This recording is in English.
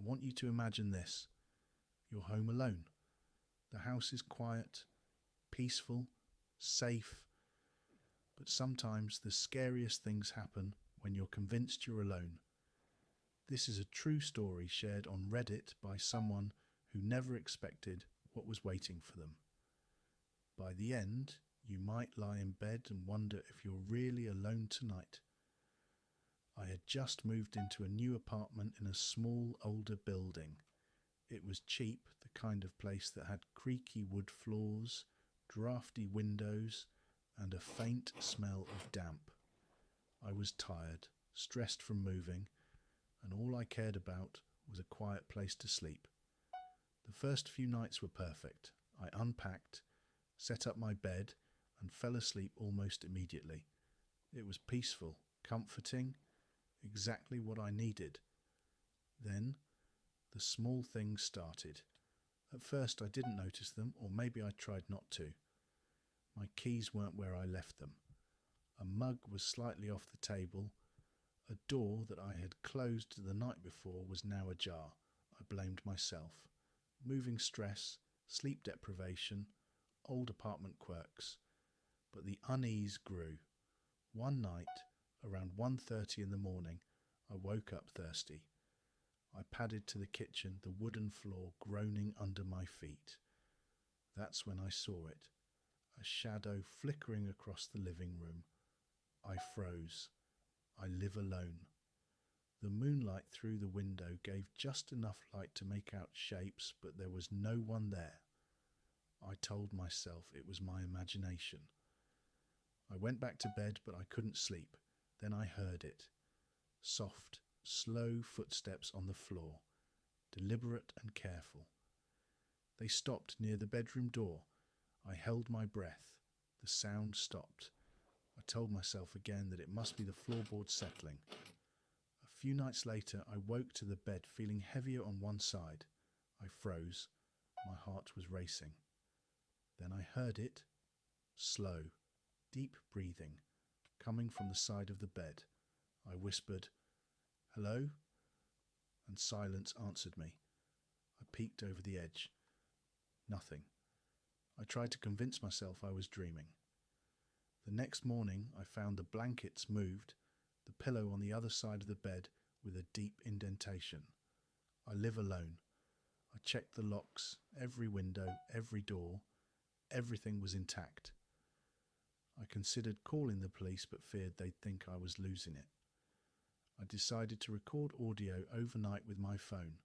want you to imagine this. You're home alone. The house is quiet, peaceful, safe, but sometimes the scariest things happen when you're convinced you're alone. This is a true story shared on Reddit by someone who never expected what was waiting for them. By the end, you might lie in bed and wonder if you're really alone tonight. I had just moved into a new apartment in a small, older building. It was cheap, the kind of place that had creaky wood floors, drafty windows, and a faint smell of damp. I was tired, stressed from moving, and all I cared about was a quiet place to sleep. The first few nights were perfect. I unpacked, set up my bed, and fell asleep almost immediately. It was peaceful, comforting, exactly what I needed. Then, the small things started. At first I didn't notice them, or maybe I tried not to. My keys weren't where I left them. A mug was slightly off the table. A door that I had closed the night before was now ajar. I blamed myself. Moving stress, sleep deprivation, old apartment quirks. But the unease grew. One night, around 1:30 in the morning, I woke up thirsty. I padded to the kitchen, the wooden floor groaning under my feet. That's when I saw it, a shadow flickering across the living room. I froze. I live alone. The moonlight through the window gave just enough light to make out shapes, but there was no one there. I told myself it was my imagination. I went back to bed, but I couldn't sleep. Then I heard it. Soft, slow footsteps on the floor, deliberate and careful. They stopped near the bedroom door. I held my breath. The sound stopped. I told myself again that it must be the floorboards settling. A few nights later, I woke to the bed feeling heavier on one side. I froze. My heart was racing. Then I heard it. Slow, deep breathing, coming from the side of the bed. I whispered, "Hello?" And silence answered me. I peeked over the edge. Nothing. I tried to convince myself I was dreaming. The next morning I found the blankets moved, the pillow on the other side of the bed with a deep indentation. I live alone. I checked the locks, every window, every door. Everything was intact. I considered calling the police but feared they'd think I was losing it. I decided to record audio overnight with my phone.